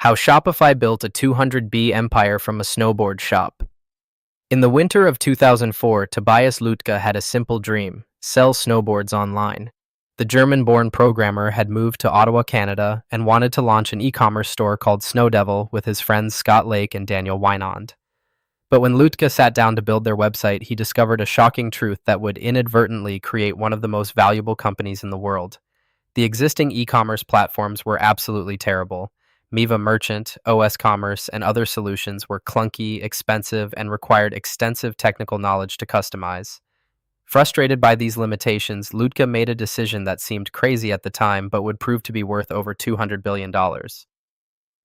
How Shopify built a 200B empire from a snowboard shop. In the winter of 2004, Tobias Lütke had a simple dream: sell snowboards online. The German-born programmer had moved to Ottawa, Canada, and wanted to launch an e-commerce store called Snowdevil with his friends Scott Lake and Daniel Weinand. But when Lütke sat down to build their website, he discovered a shocking truth that would inadvertently create one of the most valuable companies in the world. The existing e-commerce platforms were absolutely terrible. Miva Merchant, OS Commerce, and other solutions were clunky, expensive, and required extensive technical knowledge to customize. Frustrated by these limitations, Lütke made a decision that seemed crazy at the time but would prove to be worth over $200 billion.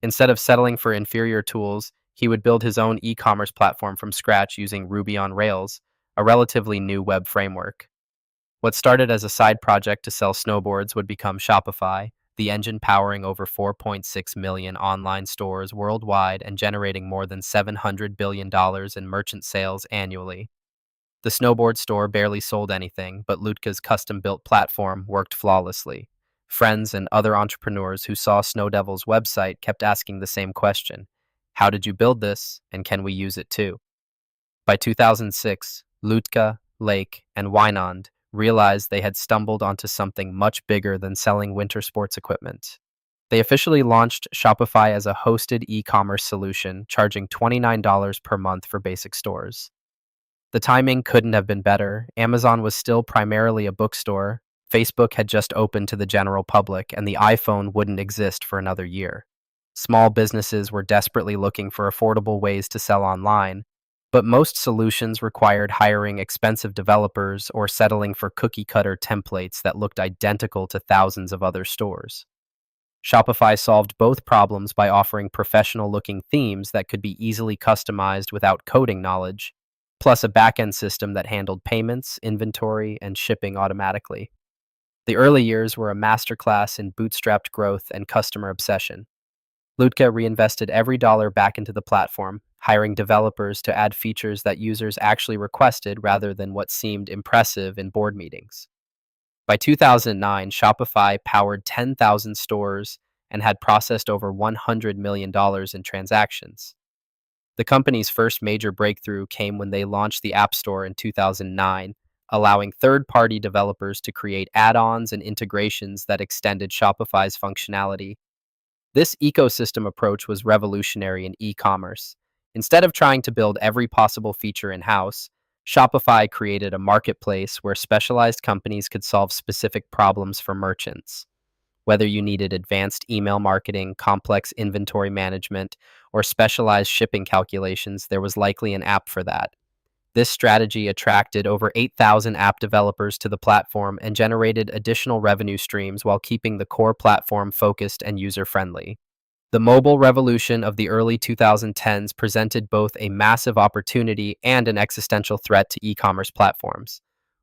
Instead of settling for inferior tools, he would build his own e-commerce platform from scratch using Ruby on Rails, a relatively new web framework. What started as a side project to sell snowboards would become Shopify, the engine powering over 4.6 million online stores worldwide and generating more than $700 billion in merchant sales annually. The snowboard store barely sold anything, but Lütke's custom-built platform worked flawlessly. Friends and other entrepreneurs who saw Snowdevil's website kept asking the same question: how did you build this, and can we use it too? By 2006, Lütke, Lake, and Weinand realized they had stumbled onto something much bigger than selling winter sports equipment. They officially launched Shopify as a hosted e-commerce solution, charging $29 per month for basic stores. The timing couldn't have been better. Amazon was still primarily a bookstore, Facebook had just opened to the general public, and the iPhone wouldn't exist for another year. Small businesses were desperately looking for affordable ways to sell online, but most solutions required hiring expensive developers or settling for cookie-cutter templates that looked identical to thousands of other stores. Shopify solved both problems by offering professional-looking themes that could be easily customized without coding knowledge, plus a back-end system that handled payments, inventory, and shipping automatically. The early years were a masterclass in bootstrapped growth and customer obsession. Lütke reinvested every dollar back into the platform, hiring developers to add features that users actually requested rather than what seemed impressive in board meetings. By 2009, Shopify powered 10,000 stores and had processed over $100 million in transactions. The company's first major breakthrough came when they launched the App Store in 2009, allowing third-party developers to create add-ons and integrations that extended Shopify's functionality. This ecosystem approach was revolutionary in e-commerce. Instead of trying to build every possible feature in-house, Shopify created a marketplace where specialized companies could solve specific problems for merchants. Whether you needed advanced email marketing, complex inventory management, or specialized shipping calculations, there was likely an app for that. This strategy attracted over 8,000 app developers to the platform and generated additional revenue streams while keeping the core platform focused and user-friendly. The mobile revolution of the early 2010s presented both a massive opportunity and an existential threat to e-commerce platforms.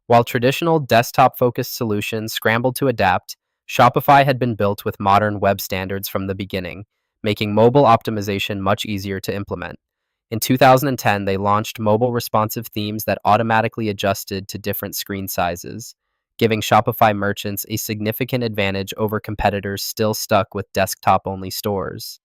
While traditional desktop-focused solutions scrambled to adapt, Shopify had been built with modern web standards from the beginning, making mobile optimization much easier to implement. In 2010, they launched mobile responsive themes that automatically adjusted to different screen sizes, giving Shopify merchants a significant advantage over competitors still stuck with desktop-only stores.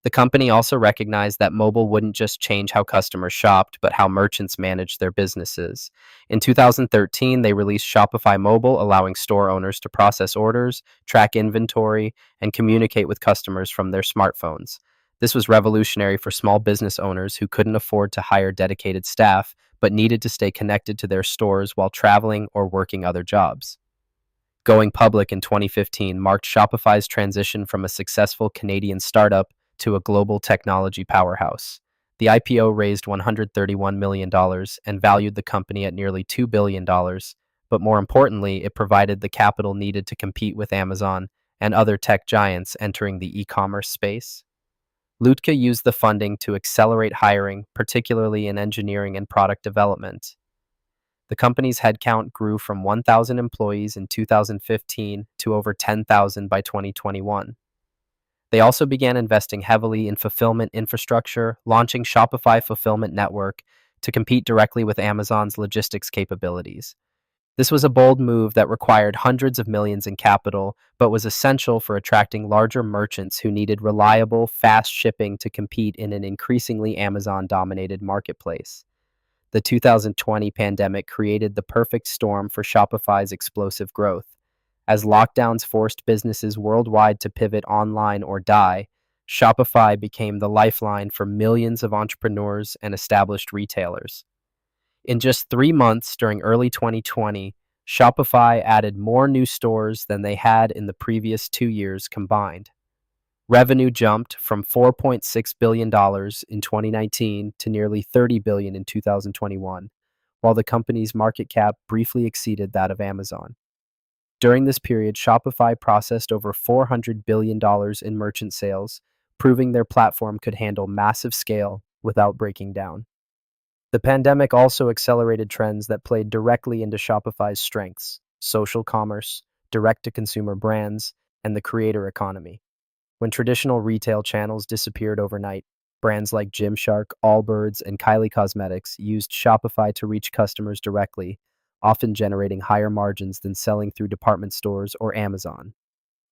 The company also recognized that mobile wouldn't just change how customers shopped, but how merchants managed their businesses. In 2013, they released Shopify Mobile, allowing store owners to process orders, track inventory, and communicate with customers from their smartphones. This was revolutionary for small business owners who couldn't afford to hire dedicated staff, but needed to stay connected to their stores while traveling or working other jobs. Going public in 2015 marked Shopify's transition from a successful Canadian startup to a global technology powerhouse. The IPO raised $131 million and valued the company at nearly $2 billion, but more importantly, it provided the capital needed to compete with Amazon and other tech giants entering the e-commerce space. Lütke used the funding to accelerate hiring, particularly in engineering and product development. The company's headcount grew from 1,000 employees in 2015 to over 10,000 by 2021. They also began investing heavily in fulfillment infrastructure, launching Shopify Fulfillment Network to compete directly with Amazon's logistics capabilities. This was a bold move that required hundreds of millions in capital, but was essential for attracting larger merchants who needed reliable, fast shipping to compete in an increasingly Amazon-dominated marketplace. The 2020 pandemic created the perfect storm for Shopify's explosive growth. As lockdowns forced businesses worldwide to pivot online or die, Shopify became the lifeline for millions of entrepreneurs and established retailers. In just 3 months during early 2020, Shopify added more new stores than they had in the previous 2 years combined. Revenue jumped from $4.6 billion in 2019 to nearly $30 billion in 2021, while the company's market cap briefly exceeded that of Amazon. During this period, Shopify processed over $400 billion in merchant sales, proving their platform could handle massive scale without breaking down. The pandemic also accelerated trends that played directly into Shopify's strengths: social commerce, direct-to-consumer brands, and the creator economy. When traditional retail channels disappeared overnight, brands like Gymshark, Allbirds, and Kylie Cosmetics used Shopify to reach customers directly, often generating higher margins than selling through department stores or Amazon.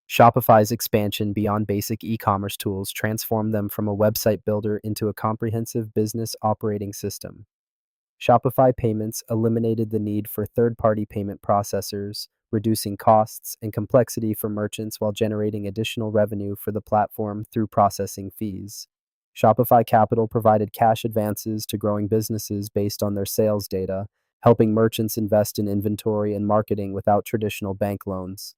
Shopify's expansion beyond basic e-commerce tools transformed them from a website builder into a comprehensive business operating system. Shopify Payments eliminated the need for third-party payment processors, reducing costs and complexity for merchants while generating additional revenue for the platform through processing fees. Shopify Capital provided cash advances to growing businesses based on their sales data, helping merchants invest in inventory and marketing without traditional bank loans.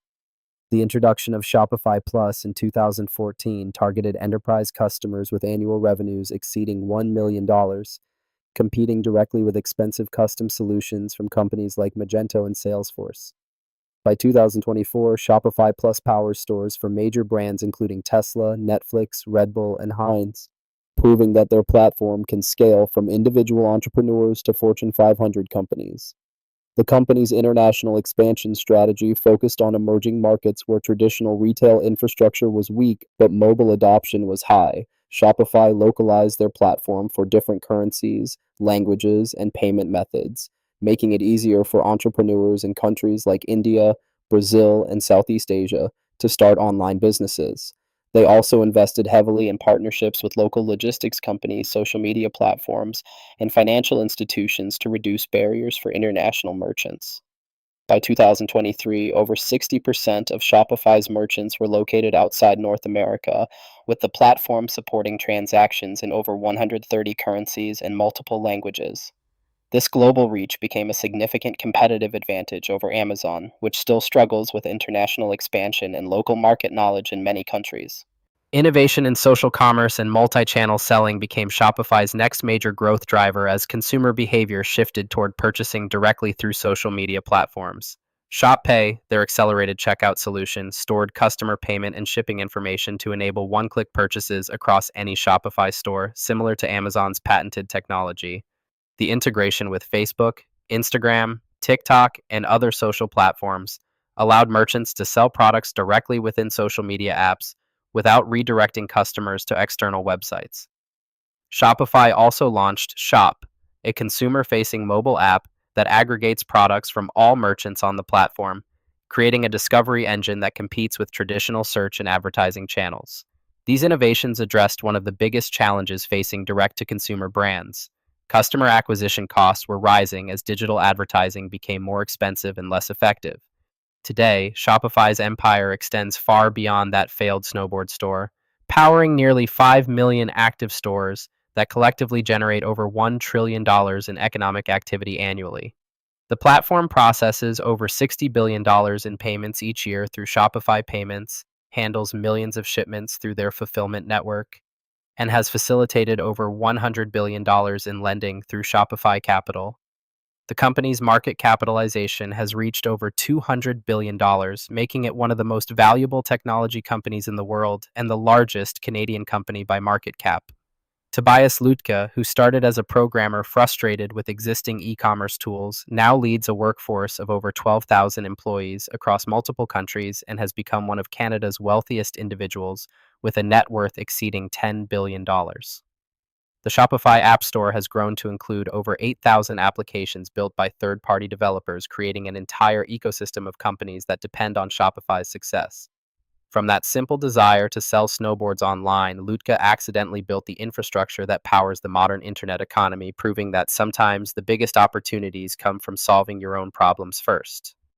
The introduction of Shopify Plus in 2014 targeted enterprise customers with annual revenues exceeding $1 million, competing directly with expensive custom solutions from companies like Magento and Salesforce. By 2024, Shopify Plus powers stores for major brands including Tesla, Netflix, Red Bull, and Heinz, proving that their platform can scale from individual entrepreneurs to Fortune 500 companies. The company's international expansion strategy focused on emerging markets where traditional retail infrastructure was weak but mobile adoption was high. Shopify localized their platform for different currencies, languages, and payment methods, making it easier for entrepreneurs in countries like India, Brazil, and Southeast Asia to start online businesses. They also invested heavily in partnerships with local logistics companies, social media platforms, and financial institutions to reduce barriers for international merchants. By 2023, over 60% of Shopify's merchants were located outside North America, with the platform supporting transactions in over 130 currencies and multiple languages. This global reach became a significant competitive advantage over Amazon, which still struggles with international expansion and local market knowledge in many countries. Innovation in social commerce and multi-channel selling became Shopify's next major growth driver as consumer behavior shifted toward purchasing directly through social media platforms. ShopPay, their accelerated checkout solution, stored customer payment and shipping information to enable one-click purchases across any Shopify store, similar to Amazon's patented technology. The integration with Facebook, Instagram, TikTok, and other social platforms allowed merchants to sell products directly within social media apps without redirecting customers to external websites. Shopify also launched Shop, a consumer-facing mobile app that aggregates products from all merchants on the platform, creating a discovery engine that competes with traditional search and advertising channels. These innovations addressed one of the biggest challenges facing direct-to-consumer brands. Customer acquisition costs were rising as digital advertising became more expensive and less effective. Today, Shopify's empire extends far beyond that failed snowboard store, powering nearly 5 million active stores that collectively generate over $1 trillion in economic activity annually. The platform processes over $60 billion in payments each year through Shopify Payments, handles millions of shipments through their fulfillment network, and has facilitated over $100 billion in lending through Shopify Capital. The company's market capitalization has reached over $200 billion, making it one of the most valuable technology companies in the world and the largest Canadian company by market cap. Tobias Lütke, who started as a programmer frustrated with existing e-commerce tools, now leads a workforce of over 12,000 employees across multiple countries and has become one of Canada's wealthiest individuals with a net worth exceeding $10 billion. The Shopify App Store has grown to include over 8,000 applications built by third party developers, creating an entire ecosystem of companies that depend on Shopify's success. From that simple desire to sell snowboards online, Lütke accidentally built the infrastructure that powers the modern internet economy, proving that sometimes the biggest opportunities come from solving your own problems first.